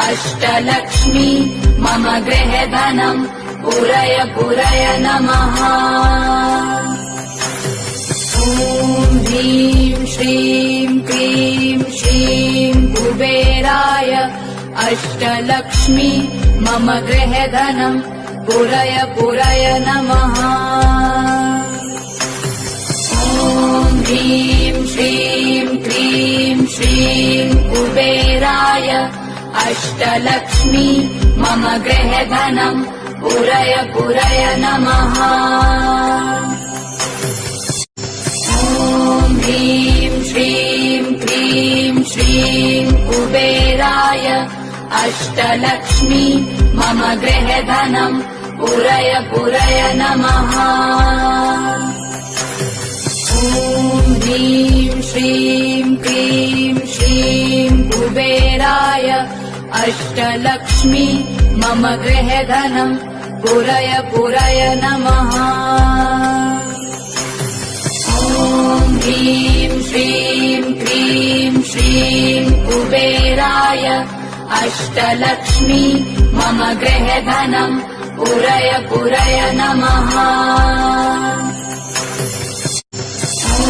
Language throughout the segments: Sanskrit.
अष्टलक्ष्मी मम गृहे धनम् पुरय पुरय नमः। ॐ ह्रीं श्रीं क्लीं श्रीं कुबेराय अष्टलक्ष्मी मम गृहे धनम् पुरय पुरय नमः। ॐ ह्रीं श्रीं क्लीं श्रीं कुबेराय अष्टलक्ष्मी मम गृहे धनम् पुरय पुरय नमः। ॐ ह्रीं श्रीं क्लीं श्रीं कुबेराय अष्टलक्ष्मी मम गृहे धनम् पुरय पुरय नमः। ॐ ह्रीं श्रीं क्लीं श्रीं कुबेराय अष्टलक्ष्मी मम गृहे धनम् पुरय पुरय नमः। ॐ ह्रीं श्रीं क्लीं श्रीं कुबेराय अष्टलक्ष्मी मम गृहे धनम् पुरय पुरय नमः।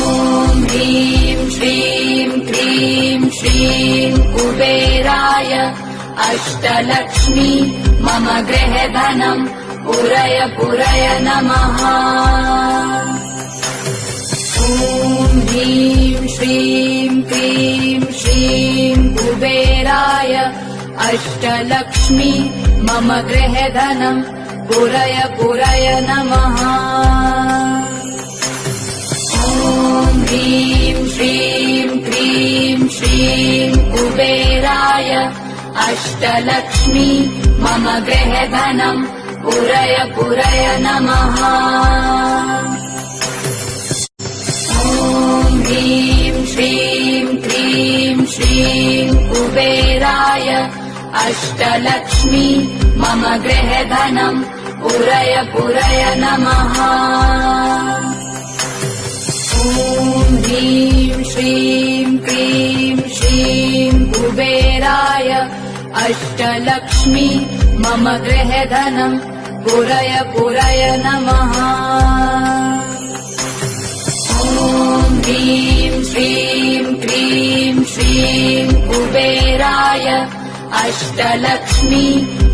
ॐ ह्रीं श्रीं क्लीं श्रीं कुबेराय अष्टलक्ष्मी मम गृहे धनम् पुरय पुरय नमः। ॐ ह्रीं श्रीं क्लीं श्रीं कुबेराय अष्टलक्ष्मी मम गृहे धनम् पुरय पुरय नमः। ॐ ह्रीं श्रीं क्लीं श्रीं कुबेराय अष्टलक्ष्मी मम गृहे धनम् पुरय पुरय नमः। ॐ ह्रीं श्रीं क्लीं श्रीं कुबेराय अष्टलक्ष्मी मम गृहे धनम् पुरय पुरय नमः। ॐ ह्रीं श्रीं क्लीं श्रीं कुबेराय अष्टलक्ष्मी मम गृहे धनम् पुरय पुरय नमः। ॐ ह्रीं श्रीं क्लीं श्रीं कुबेराय अष्टलक्ष्मी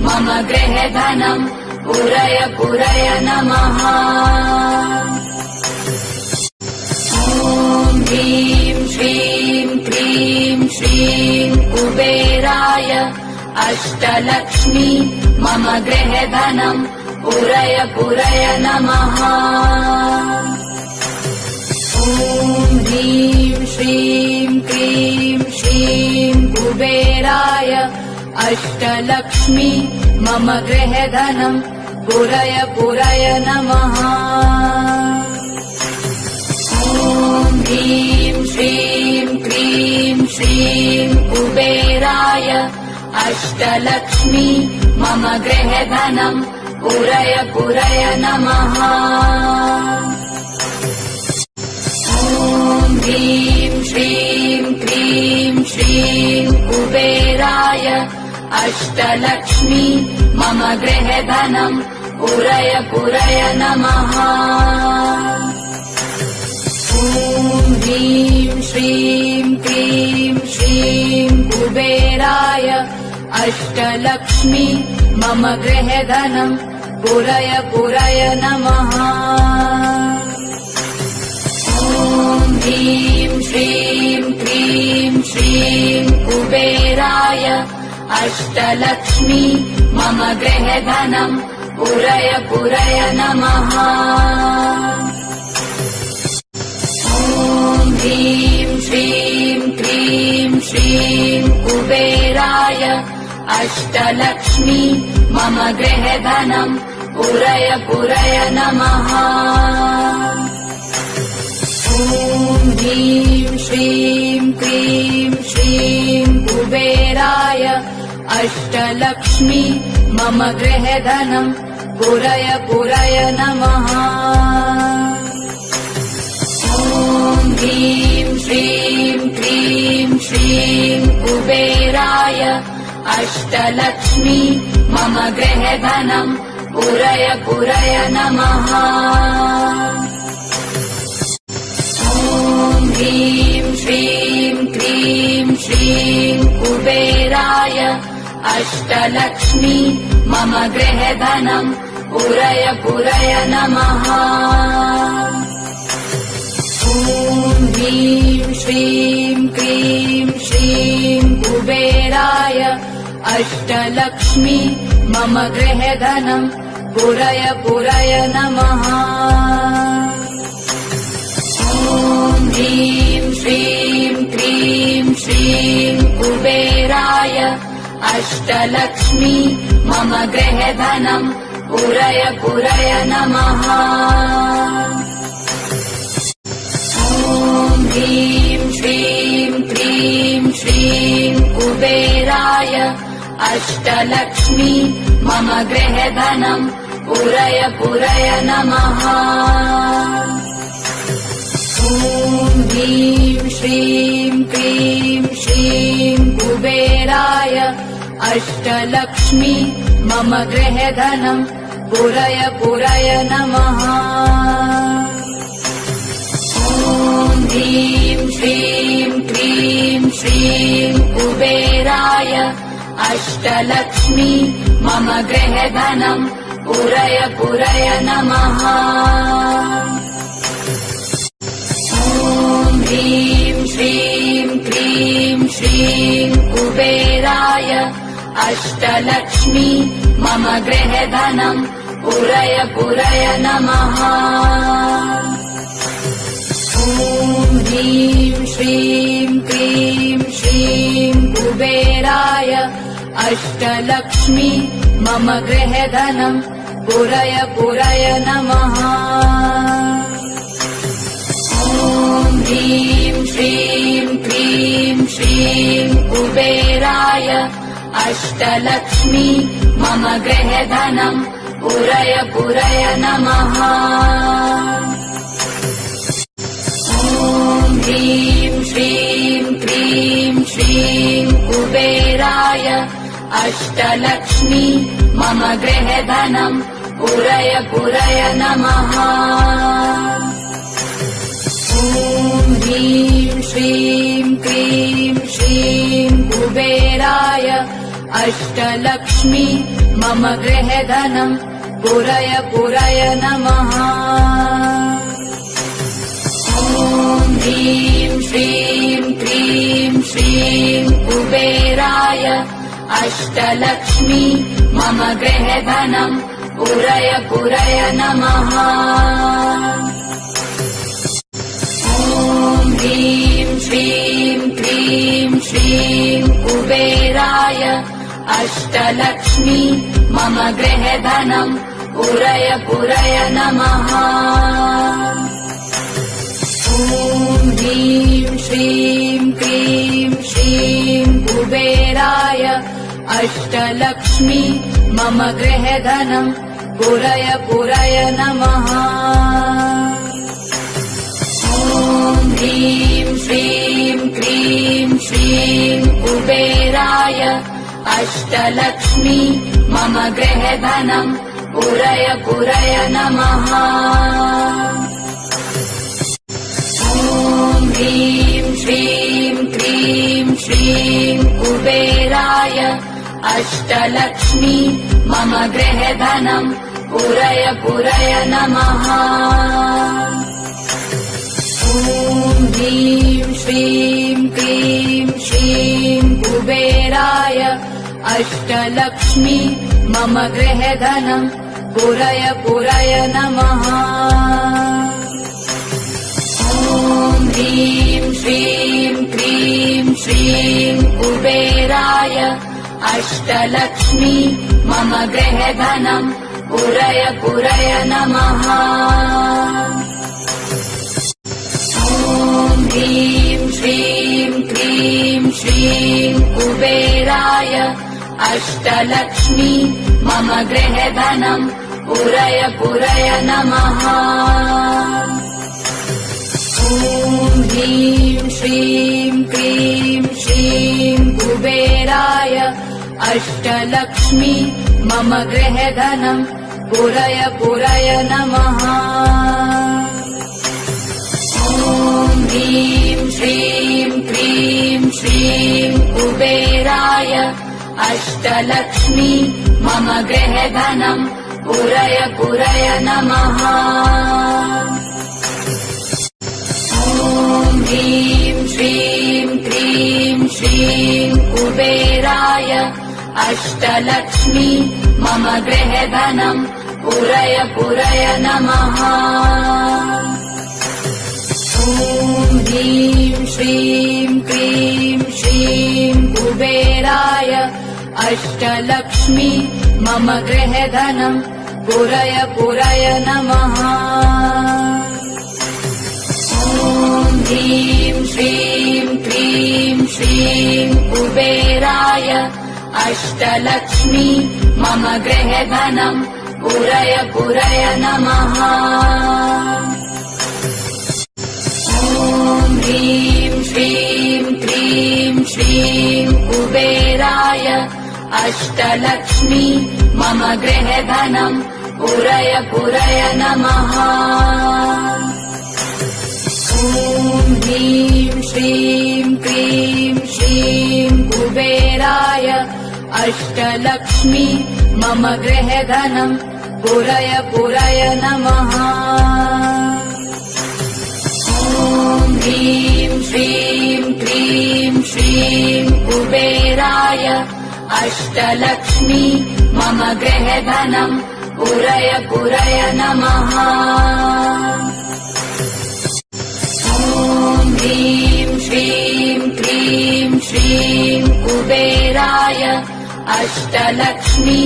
मम गृहे धनम् पुरय पुरय नमः। ॐ ह्रीं श्रीं क्लीं श्रीं कुबेराय अष्टलक्ष्मी मम गृहे धनम् पुरय पुरय नमः। ॐ ह्रीं श्रीं क्लीं श्रीं कुबेराय अष्टलक्ष्मी मम गृहे धनम् पुरय पुरय नमः। ॐ ह्रीं श्रीं क्लीं श्रीं कुबेराय अष्टलक्ष्मी मम गृहे धनम् पुरय पुरय नमः। ॐ ह्रीं श्रीं क्लीं श्रीं कुबेराय अष्टलक्ष्मी मम गृहे धनम् पुरय पुरय नमः। ॐ ह्रीं श्रीं क्लीं श्रीं कुबेराय अष्टलक्ष्मी मम गृहे धनम् पुरय पुरय नमः। ॐ ह्रीं श्रीं क्लीं श्रीं कुबेराय अष्टलक्ष्मी मम गृहे धनम् पुरय पुरय नमः। ॐ ह्रीं श्रीं क्लीं श्रीं कुबेराय अष्टलक्ष्मी मम गृहे धनम् पुरय पुरय नमः। ॐ ह्रीं श्रीं क्लीं श्रीं कुबेराय अष्टलक्ष्मी मम गृहे धनम् पुरय पुरय नमः। ॐ ह्रीं श्रीं क्लीं श्रीं कुबेराय अष्टलक्ष्मी मम गृहे धनम् पूरय पूरय नमः। ॐ ह्रीं श्रीं क्रीं श्रीं कुबेराय अष्टलक्ष्मी मम गृहे धनम् पूरय पूरय नमः। ॐ ह्रीं श्रीं क्रीं श्रीं कुबेराय अष्टलक्ष्मी मम गृहे धनम् पूरय पूरय नमः। ॐ ह्रीं श्रीं क्रीं श्रीं कुबेराय अष्टलक्ष्मी मम गृहे धनम् पूरय पूरय नमः। ॐ ह्रीं श्रीं क्रीं श्रीं कुबेराय अष्टलक्ष्मी मम गृहे धनम् पूरय पूरय नमः। ॐ ह्रीं श्रीं क्रीं श्रीं कुबेराय अष्टलक्ष्मी मम गृहे धनम् पूरय पूरय नमः। ॐ ह्रीं श्रीं क्रीं श्रीं कुबेराय अष्टलक्ष्मी मम गृहे धनम् पूरय पूरय नमः। ॐ ह्रीं श्रीं क्रीं श्रीं कुबेराय अष्टलक्ष्मी मम गृहे धनम् पूरय पूरय नमः। ॐ ह्रीं श्रीं क्रीं श्रीं कुबेराय अष्टलक्ष्मी मम गृहे धनम् पूरय पूरय नमः। ॐ ह्रीं श्रीं क्रीं श्रीं कुबेराय अष्टलक्ष्मी मम गृहे धनम् पूरय पूरय नमः। ॐ ह्रीं श्रीं क्रीं श्रीं कुबेराय अष्टलक्ष्मी मम गृहे धनम् पूरय पूरय नमः। ॐ ह्रीं श्रीं क्रीं श्रीं कुबेराय अष्टलक्ष्मी मम गृहे धनम् पूरय पूरय नमः। ॐ ह्रीं श्रीं क्रीं श्रीं कुबेराय अष्टलक्ष्मी मम गृहे धनम् पूरय पूरय नमः। ॐ ह्रीं श्रीं क्रीं श्रीं कुबेराय अष्टलक्ष्मी मम गृहे धनम् पूरय पूरय नमः। ॐ ह्रीं श्रीं क्रीं श्रीं कुबेराय अष्टलक्ष्मी मम गृहे धनम् पूरय पूरय नमः। ॐ ह्रीं श्रीं क्रीं श्रीं कुबेराय अष्टलक्ष्मी मम गृहे धनम् पूरय पूरय नमः। ॐ ह्रीं श्रीं क्रीं श्रीं कुबेराय अष्टलक्ष्मी मम गृहे धनम् पूरय पूरय नमः। ॐ ह्रीं श्रीं क्रीं श्रीं कुबेराय अष्टलक्ष्मी मम गृहे धनम् पूरय पूरय नमः। ॐ ह्रीं श्रीं क्रीं श्रीं कुबेराय अष्टलक्ष्मी मम गृहे धनम् पूरय पूरय नमः। ॐ ह्रीं श्रीं क्रीं श्रीं कुबेराय अष्टलक्ष्मी मम गृहे धनम् पूरय पूरय नमः। ॐ ह्रीं श्रीं क्रीं श्रीं कुबेराय अष्टलक्ष्मी मम गृहे धनम् पूरय पूरय नमः। ॐ ह्रीं श्रीं क्रीं श्रीं कुबेराय अष्टलक्ष्मी मम गृहे धनम् पूरय पूरय नमः। ॐ ह्रीं श्रीं क्रीं श्रीं कुबेराय अष्टलक्ष्मी मम गृहे धनम् पूरय पूरय नमः। ॐ ह्रीं श्रीं क्रीं श्रीं कुबेराय अष्टलक्ष्मी मम गृहे धनम् पूरय पूरय नमः। ॐ ह्रीं श्रीं क्रीं श्रीं कुबेराय अष्टलक्ष्मी मम गृहे धनम् पूरय पूरय नमः। ॐ ह्रीं श्रीं क्रीं श्रीं कुबेराय अष्टलक्ष्मी मम गृहे धनम् पूरय पूरय नमः। ॐ ह्रीं श्रीं क्रीं श्रीं कुबेराय अष्टलक्ष्मी मम गृहे धनम् पूरय पूरय नमः। ॐ ह्रीं श्रीं क्रीं श्रीं कुबेराय अष्टलक्ष्मी मम गृहे धनम् पूरय पूरय नमः। ॐ ह्रीं श्रीं क्रीं श्रीं कुबेराय अष्टलक्ष्मी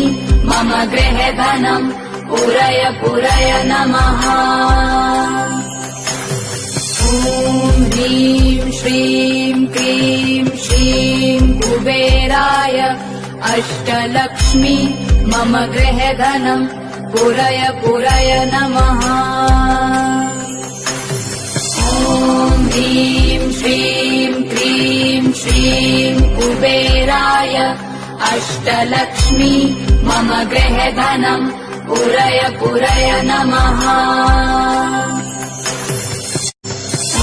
मम गृहे धनम् पूरय पूरय नमः। ॐ ह्रीं श्रीं क्रीं श्रीं कुबेराय अष्टलक्ष्मी मम गृहे धनम् पूरय पूरय नमः। ॐ ह्रीं श्रीं क्रीं श्रीं कुबेराय अष्टलक्ष्मी मम गृहे धनम् पूरय पूरय नमः।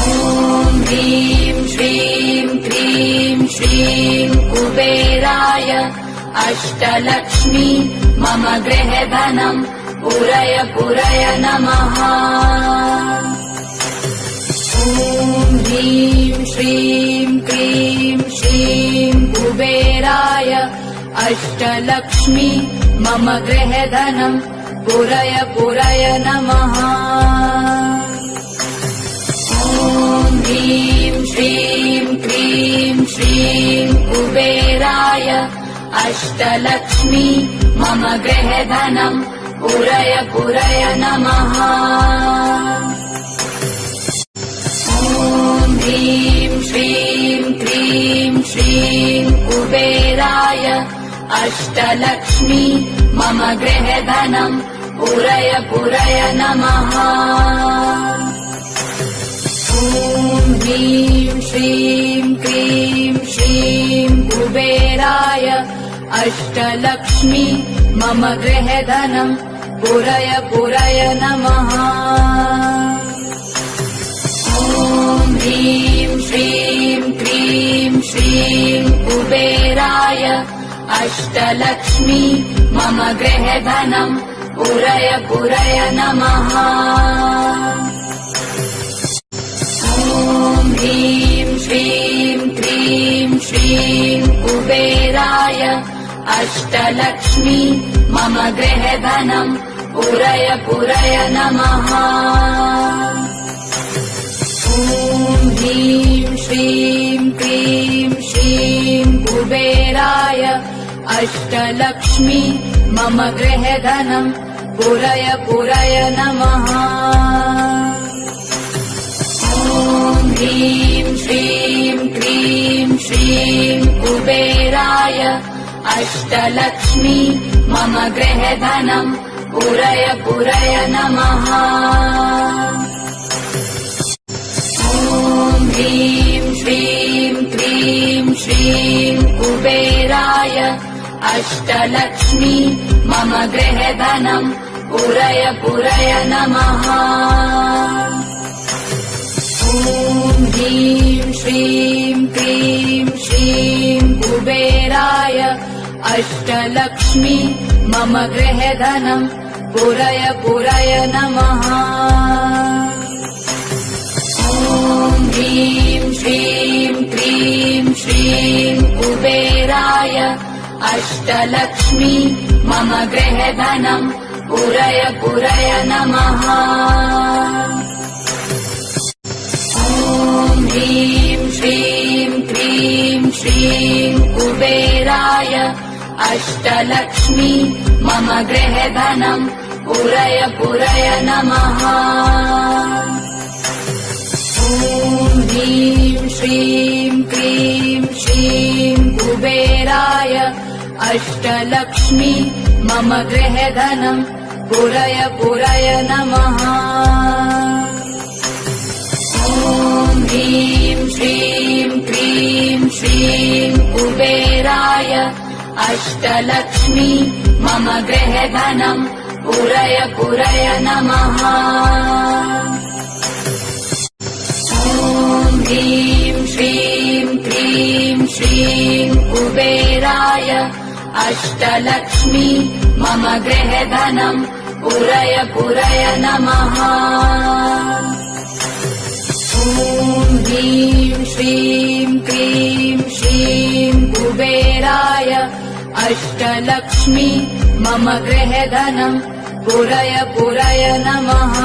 ॐ ह्रीं श्रीं क्रीं श्रीं कुबेराय अष्टलक्ष्मी मम गृहे धनम् पूरय पूरय नमः। ॐ ह्रीं श्रीं क्रीं श्रीं कुबेराय अष्टलक्ष्मी मम गृहे धनम् पूरय पूरय नमः। ॐ ह्रीं श्रीं क्रीं श्रीं कुबेराय अष्टलक्ष्मी मम गृहे धनम् पूरय पूरय नमः। ॐ ह्रीं श्रीं क्रीं श्रीं कुबेराय अष्टलक्ष्मी मम गृहे धनम् पूरय पूरय नमः। ॐ ह्रीं श्रीं क्रीं श्रीं कुबेराय अष्टलक्ष्मी मम गृहे धनम् पूरय पूरय नमः। ॐ ह्रीं श्रीं क्रीं श्रीं कुबेराय अष्टलक्ष्मी मम गृहे धनम् पूरय पूरय नमः। ॐ ह्रीं श्रीं क्रीं श्रीं कुबेराय अष्टलक्ष्मी मम गृहे धनम् पूरय पूरय नमः। ॐ ह्रीं श्रीं क्रीं श्रीं कुबेराय अष्टलक्ष्मी मम गृहे धनम् पूरय पूरय नमः। ॐ ह्रीं श्रीं क्रीं श्रीं कुबेराय अष्टलक्ष्मी मम गृहे धनम् पूरय पूरय नमः। ॐ ह्रीं श्रीं क्रीं श्रीं कुबेराय अष्टलक्ष्मी मम गृहे धनम् पूरय पूरय नमः। ॐ ह्रीं श्रीं क्रीं श्रीं कुबेराय अष्टलक्ष्मी मम गृहे धनम् पूरय पूरय नमः। ॐ ह्रीं श्रीं क्रीं श्रीं कुबेराय अष्टलक्ष्मी मम गृहे धनम् पूरय पूरय नमः। ॐ ह्रीं श्रीं क्रीं श्रीं कुबेराय अष्टलक्ष्मी मम गृहे धनम् पूरय पूरय नमः। ॐ ह्रीं श्रीं क्रीं श्रीं कुबेराय अष्टलक्ष्मी मम गृहे धनम् पूरय पूरय नमः। ॐ ह्रीं श्रीं क्रीं श्रीं कुबेराय अष्टलक्ष्मी मम गृहे धनम् पूरय पूरय नमः। ॐ ह्रीं श्रीं क्रीं श्रीं कुबेराय अष्टलक्ष्मी मम गृहे धनम् पूरय पूरय नमः। ॐ ह्रीं श्रीं क्रीं श्रीं कुबेराय अष्टलक्ष्मी मम गृहे धनम् पूरय पूरय नमः।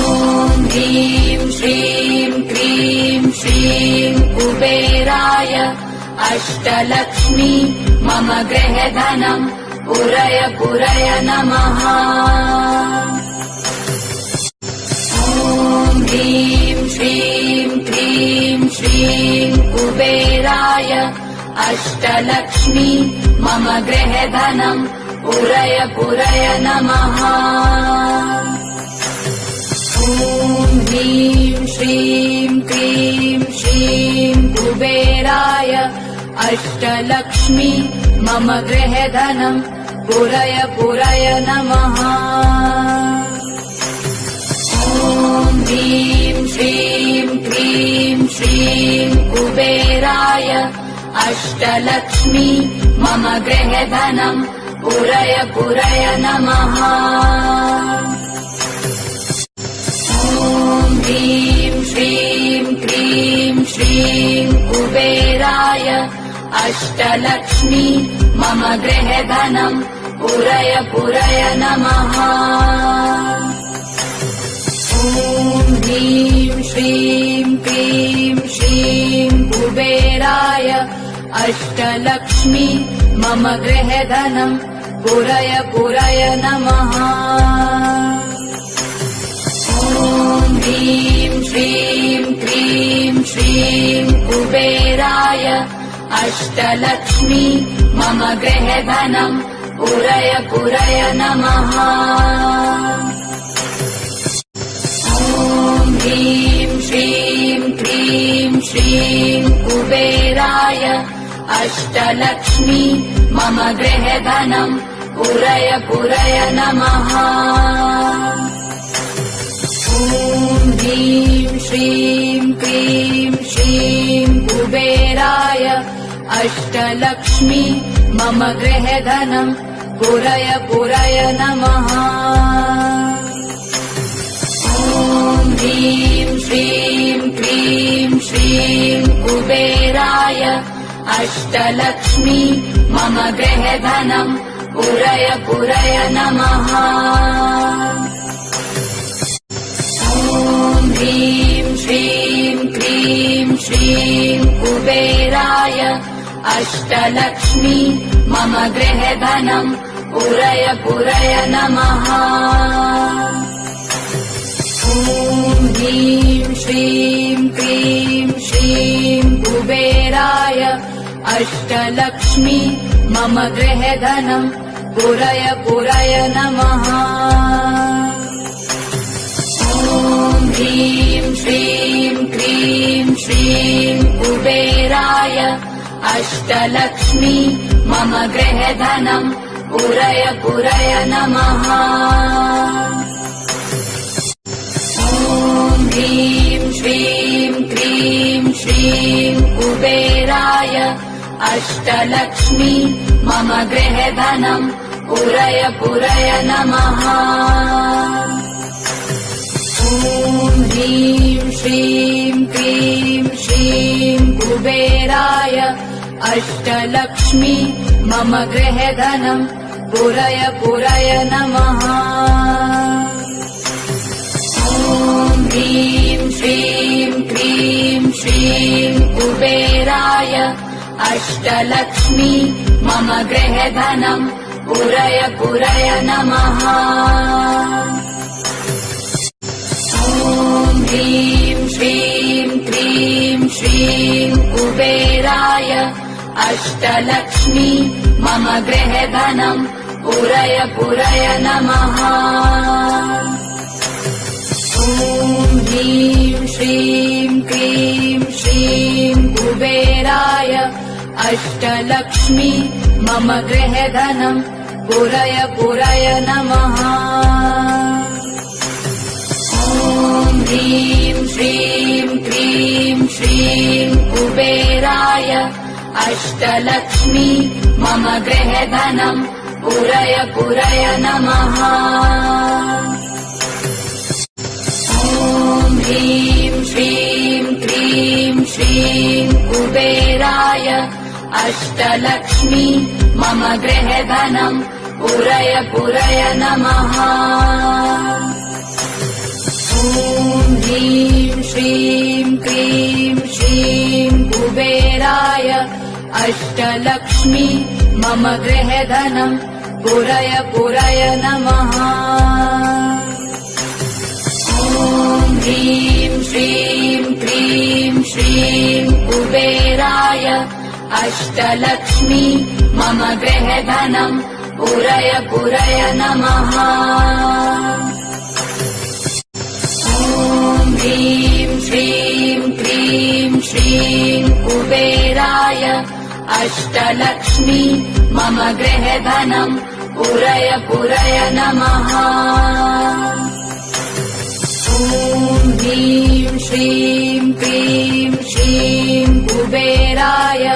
ॐ ह्रीं श्रीं क्रीं श्रीं कुबेराय अष्टलक्ष्मी मम गृहे धनम् पूरय पूरय नमः। ॐ ह्रीं श्रीं क्रीं श्रीं कुबेराय अष्टलक्ष्मी मम गृहे धनम् पूरय पूरय नमः। ॐ ह्रीं श्रीं क्रीं श्रीं कुबेराय अष्टलक्ष्मी मम गृहे धनम् पूरय पूरय नमः। ॐ ह्रीं श्रीं क्रीं श्रीं कुबेराय अष्टलक्ष्मी मम गृहे धनम् पूरय पूरय नमः। ॐ ह्रीं श्रीं क्रीं श्रीं कुबेराय अष्टलक्ष्मी मम गृहे धनम् पूरय पूरय नमः। ॐ ह्रीं श्रीं क्रीं श्रीं कुबेराय अष्टलक्ष्मी मम गृहे धनम् पूरय पूरय नमः। ॐ ह्रीं श्रीं क्रीं श्रीं कुबेराय अष्टलक्ष्मी मम गृहे धनम् पूरय पूरय नमः। ॐ ह्रीं श्रीं क्रीं श्रीं कुबेराय अष्टलक्ष्मी मम गृहे धनम् पूरय पूरय नमः। ॐ ह्रीं श्रीं क्रीं श्रीं कुबेराय अष्टलक्ष्मी मम गृहे धनम् पूरय पूरय नमः। ॐ ह्रीं श्रीं क्रीं श्रीं कुबेराय अष्टलक्ष्मी मम गृहे धनम् पूरय पूरय नमः। ॐ ह्रीं श्रीं क्रीं श्रीं कुबेराय अष्टलक्ष्मी मम गृहे धनम् पूरय पूरय नमः। ॐ ह्रीं श्रीं क्रीं श्रीं कुबेराय अष्टलक्ष्मी मम गृहे धनम् पूरय पूरय नमः। ॐ ह्रीं श्रीं क्रीं श्रीं कुबेराय अष्टलक्ष्मी मम गृहे धनम् पूरय पूरय नमः। ॐ ह्रीं श्रीं क्रीं श्रीं कुबेराय अष्टलक्ष्मी मम गृहे धनम् पूरय पूरय नमः। ॐ ह्रीं श्रीं क्रीं श्रीं कुबेराय अष्टलक्ष्मी मम गृहे धनम् पूरय पूरय नमः। ॐ ह्रीं श्रीं क्रीं श्रीं कुबेराय अष्टलक्ष्मी मम गृहे धनम् पूरय पूरय नमः। ॐ ह्रीं श्रीं क्रीं श्रीं कुबेराय अष्टलक्ष्मी मम गृहे धनम् पूरय पूरय नमः। ॐ ह्रीं श्रीं क्रीं श्रीं कुबेराय अष्टलक्ष्मी मम गृहे धनम् पूरय पूरय नमः। ॐ ह्रीं श्रीं क्रीं श्रीं कुबेराय अष्टलक्ष्मी मम गृहे धनम् पूरय पूरय नमः। ॐ ह्रीं श्रीं क्रीं श्रीं कुबेराय अष्टलक्ष्मी मम गृहे धनम् पूरय पूरय नमः। ॐ ह्रीं श्रीं क्रीं श्रीं कुबेराय अष्टलक्ष्मी मम गृहे धनम् पूरय पूरय नमः। ॐ ह्रीं श्रीं क्रीं श्रीं कुबेराय अष्टलक्ष्मी मम गृहे धनम् पूरय पूरय नमः। ॐ ह्रीं श्रीं क्रीं श्रीं कुबेराय अष्टलक्ष्मी मम गृहे धनम् पूरय पूरय नमः। ॐ ह्रीं श्रीं क्रीं श्रीं कुबेराय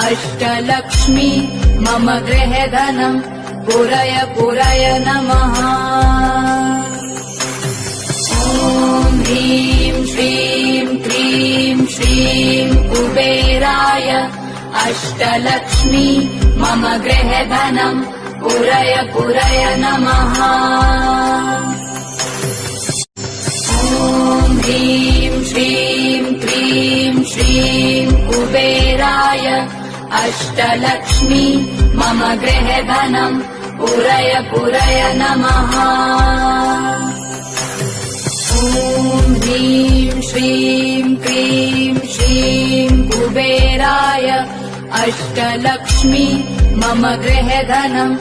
अष्टलक्ष्मी मम गृहे धनम् पूरय पूरय नमः। ॐ ह्रीं श्रीं क्रीं श्रीं कुबेराय अष्टलक्ष्मी मम गृहे धनम् पूरय पूरय नमः। ॐ ह्रीं श्रीं क्रीं श्रीं कुबेराय अष्टलक्ष्मी मम गृहे धनम् पूरय पूरय नमः। ॐ ह्रीं श्रीं क्रीं श्रीं कुबेराय अष्टलक्ष्मी मम गृहे धनम्